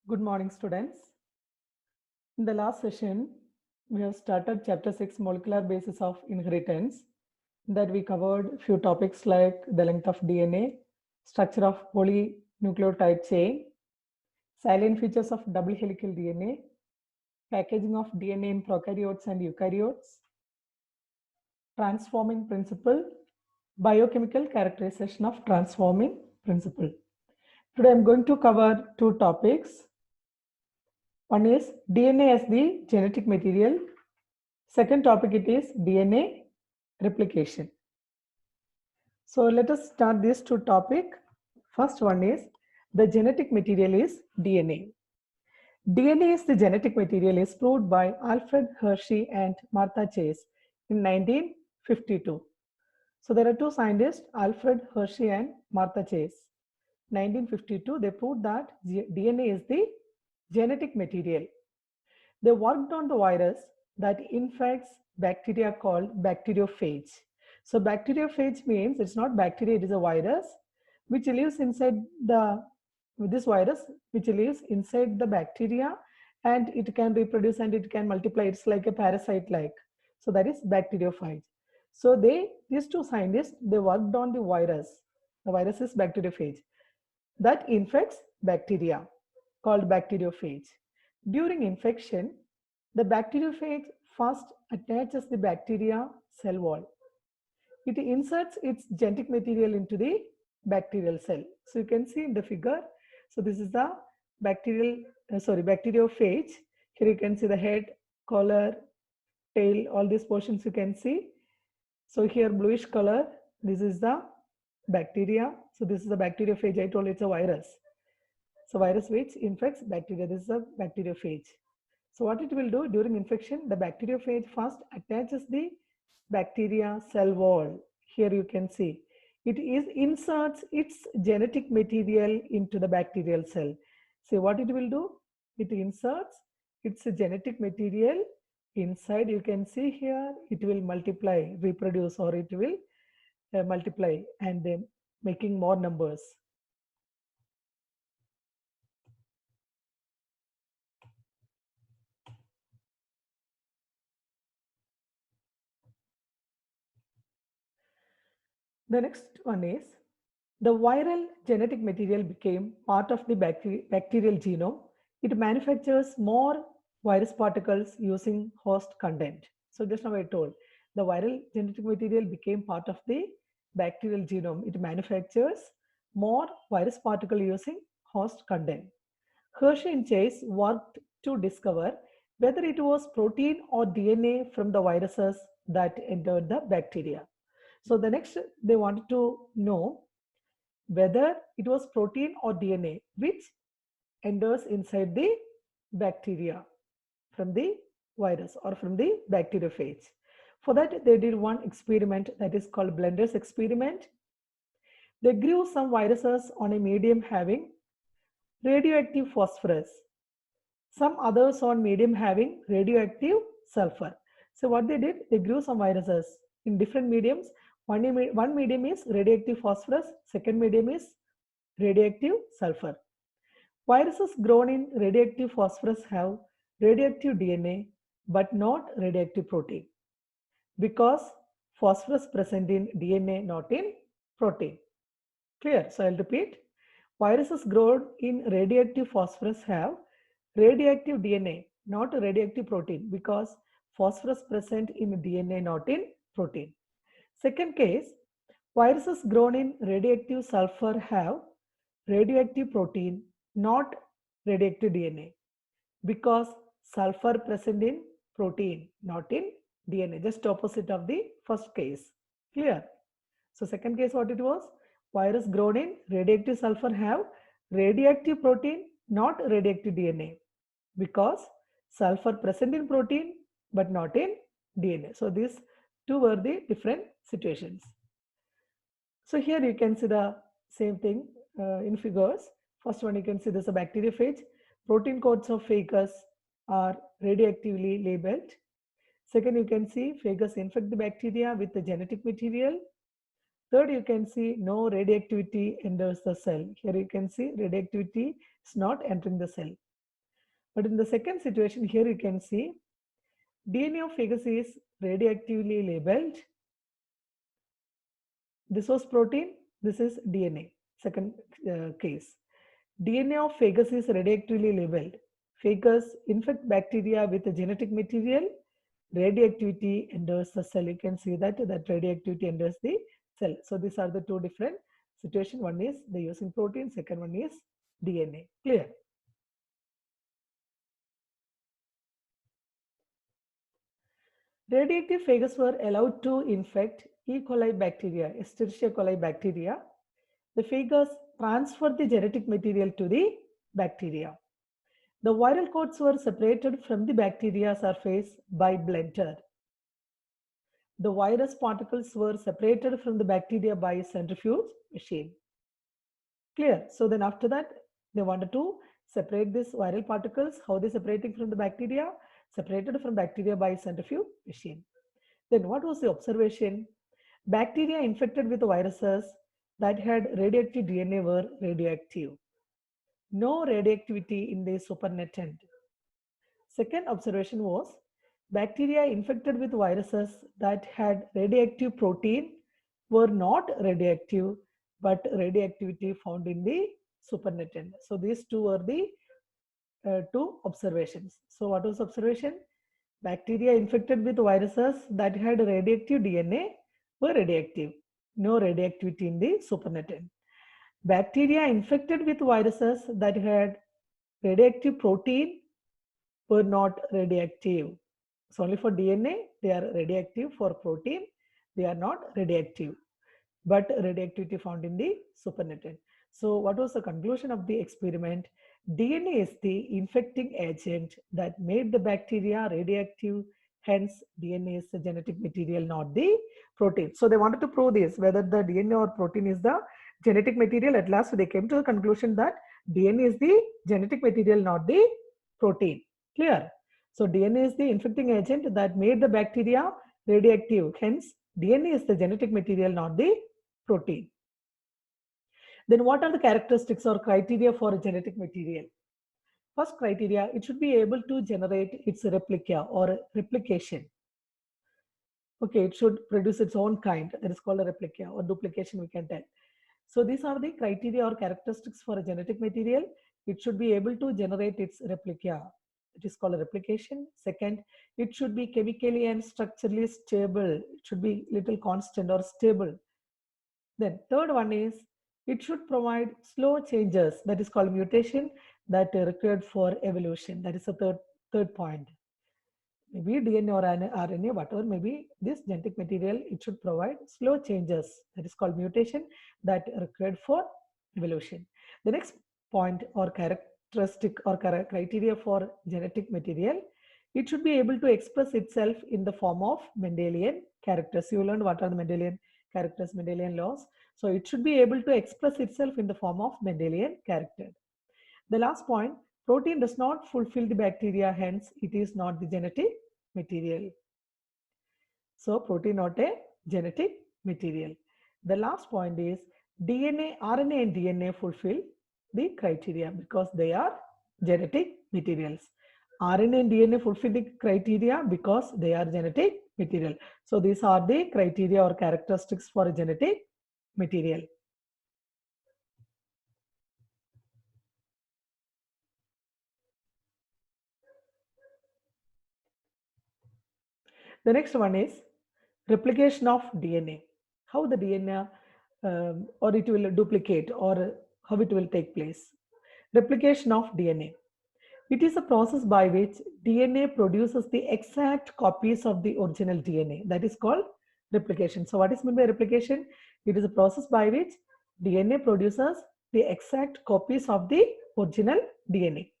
Good morning, students. In the last session, we have started chapter 6 molecular basis of inheritance. That we covered few topics like the length of DNA, structure of polynucleotide chain, salient features of double helical DNA, packaging of DNA in prokaryotes and eukaryotes, transforming principle, biochemical characterization of transforming principle. Today I'm going to cover two topics. One is DNA as the genetic material. Second topic it is DNA replication. So let us start these two topics. First one is the genetic material is DNA. DNA is the genetic material is proved by Alfred Hershey and Martha Chase in 1952. So there are two scientists, Alfred Hershey and Martha Chase. 1952, they proved that DNA is the genetic material. They worked on the virus that infects bacteria called bacteriophage. So bacteriophage means it's not bacteria, it is a virus which lives inside this virus which lives inside the bacteria, and it can reproduce and it can multiply. It's like a parasite like. So that is bacteriophage. So these two scientists, they worked on the virus. The virus is bacteriophage that infects bacteria called bacteriophage. During infection, the bacteriophage first attaches the bacteria cell wall. It inserts its genetic material into the bacterial cell. So you can see in the figure. So this is the bacteriophage. Here you can see the head, collar, tail, all these portions you can see. So here bluish color, this is the bacteria. So this is the bacteriophage. I told it's a virus. So virus which infects bacteria. This is a bacteriophage. So what it will do during infection, the bacteriophage first attaches the bacteria cell wall. Here you can see it is inserts its genetic material into the bacterial cell. See what it will do? It inserts its genetic material inside. You can see here it will multiply, reproduce, or it will multiply and then making more numbers. The next one is the viral genetic material became part of the bacterial genome. It manufactures more virus particles using host content. So just now I told the viral genetic material became part of the bacterial genome. It manufactures more virus particle using host content. Hershey and Chase worked to discover whether it was protein or DNA from the viruses that entered the bacteria. So the next they wanted to know whether it was protein or DNA which enters inside the bacteria from the virus or from the bacteriophage. For that, they did one experiment that is called Blender's experiment. They grew some viruses on a medium having radioactive phosphorus, some others on medium having radioactive sulfur. So what they did, they grew some viruses in different mediums. One medium is radioactive phosphorus, second medium is radioactive sulfur. Viruses grown in radioactive phosphorus have radioactive DNA but not radioactive protein because phosphorus present in DNA, not in protein. Clear? So I'll repeat. Viruses grown in radioactive phosphorus have radioactive DNA, not radioactive protein, because phosphorus present in DNA, not in protein. Second case, viruses grown in radioactive sulfur have radioactive protein, not radioactive DNA, because sulfur present in protein, not in DNA, just opposite of the first case. Clear? So second case what it was? Virus grown in radioactive sulfur have radioactive protein, not radioactive DNA, because sulfur present in protein but not in DNA. So these two were the different situations. So here you can see the same thing in figures. First one you can see there's a bacteriophage. Protein codes of phagus are radioactively labeled. Second, you can see phagus infect the bacteria with the genetic material. Third, you can see no radioactivity enters the cell. Here you can see radioactivity is not entering the cell. But in the second situation here, you can see DNA of phagus is radioactively labeled. This was protein, this is DNA. Second case. DNA of phagus is radioactively labeled. Phagus infect bacteria with a genetic material. Radioactivity enters the cell. You can see that radioactivity enters the cell. So these are the two different situations. One is they're using protein, second one is DNA. Clear? Radioactive phages were allowed to infect E. coli bacteria, Escherichia coli bacteria. The phages transfer the genetic material to the bacteria. The viral coats were separated from the bacteria surface by blender. The virus particles were separated from the bacteria by centrifuge machine. Clear? So then after that, they wanted to separate these viral particles. How they separating from the bacteria? Separated from bacteria by centrifuge machine. Then what was the observation? Bacteria infected with viruses that had radioactive DNA were radioactive. No radioactivity in the supernatant. Second observation was bacteria infected with viruses that had radioactive protein were not radioactive, but radioactivity found in the supernatant. So these two were the two observations. So what was observation? Bacteria infected with viruses that had radioactive DNA were radioactive. No radioactivity in the supernatant. Bacteria infected with viruses that had radioactive protein were not radioactive. So only for DNA, they are radioactive. For protein, they are not radioactive, but radioactivity found in the supernatant. So what was the conclusion of the experiment? DNA is the infecting agent that made the bacteria radioactive. Hence, DNA is the genetic material, not the protein. So they wanted to prove this, whether the DNA or protein is the genetic material. At last, they came to the conclusion that DNA is the genetic material, not the protein. Clear? So DNA is the infecting agent that made the bacteria radioactive. Hence, DNA is the genetic material, not the protein. Then what are the characteristics or criteria for a genetic material? First criteria, it should be able to generate its replica or replication. Okay, it should produce its own kind. That is called a replica or duplication, we can tell. So these are the criteria or characteristics for a genetic material. It should be able to generate its replica. It is called a replication. Second, it should be chemically and structurally stable. It should be little constant or stable. Then third one is it should provide slow changes, that is called mutation, that are required for evolution. That is the third point. Maybe DNA or RNA, whatever maybe this genetic material, it should provide slow changes, that is called mutation, that are required for evolution. The next point or characteristic or criteria for genetic material, it should be able to express itself in the form of Mendelian characters. You learned what are the Mendelian characters, Mendelian laws. So it should be able to express itself in the form of Mendelian character. The last point, protein does not fulfill the bacteria, hence it is not the genetic material. So protein not a genetic material. The last point is DNA, RNA and DNA fulfill the criteria because they are genetic materials. RNA and DNA fulfill the criteria because they are genetic material. So these are the criteria or characteristics for a genetic material. The next one is replication of DNA. How the DNA or it will duplicate or how it will take place. Replication of DNA. It is a process by which DNA produces the exact copies of the original DNA. That is called replication. So what is meant by replication? It is a process by which DNA produces the exact copies of the original DNA.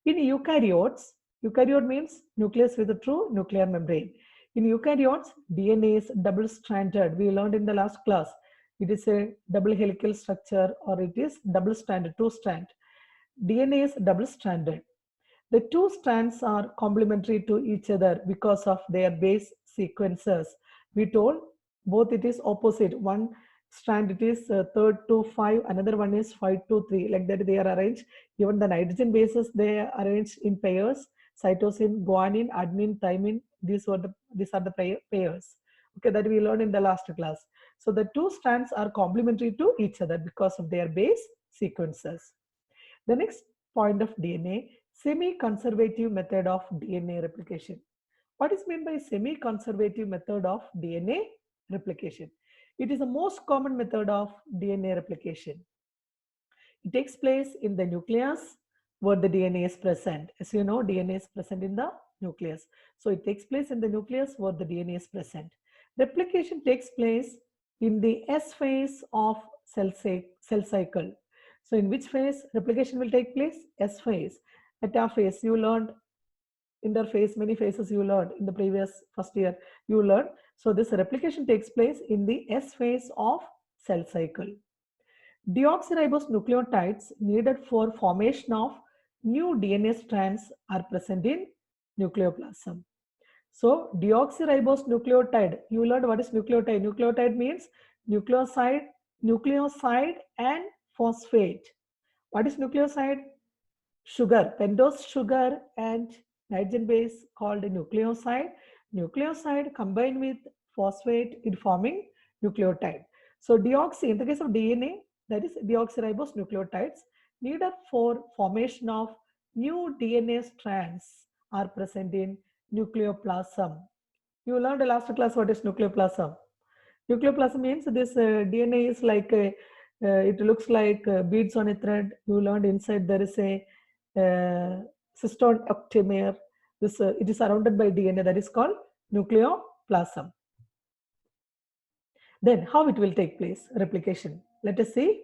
In eukaryotes, eukaryote means nucleus with a true nuclear membrane. In eukaryotes, DNA is double-stranded. We learned in the last class. It is a double helical structure or it is double-stranded, two-strand. DNA is double-stranded. The two strands are complementary to each other because of their base sequences. We told both it is opposite. One strand it is 3 to 5, another one is 5 to 3, like that they are arranged. Even the nitrogen bases, they are arranged in pairs: cytosine, guanine, adenine, thymine. These are the pairs. Okay, that we learned in the last class. So the two strands are complementary to each other because of their base sequences. The next point of DNA, semi-conservative method of DNA replication. What is meant by semi-conservative method of DNA replication? It is the most common method of DNA replication. It takes place in the nucleus where the DNA is present. As you know, DNA is present in the nucleus. So it takes place in the nucleus where the DNA is present. Replication takes place in the S phase of cell cycle. So in which phase replication will take place? S phase. Metaphase, you learned interphase, many phases you learned in the previous first year, you learned. So this replication takes place in the S phase of cell cycle. Deoxyribose nucleotides needed for formation of new DNA strands are present in nucleoplasm. So deoxyribose nucleotide, you learned what is nucleotide. Nucleotide means nucleoside and phosphate. What is nucleoside? Sugar, pentose sugar and nitrogen base called nucleoside. Nucleoside combined with phosphate in forming nucleotide. So deoxy, in the case of DNA, that is deoxyribose nucleotides needed for formation of new DNA strands are present in nucleoplasm. You learned in last class what is nucleoplasm. Nucleoplasm means this DNA is like it looks like beads on a thread. You learned inside there is a cystone octamer. This it is surrounded by DNA, that is called nucleoplasm. Then how it will take place? Replication. Let us see.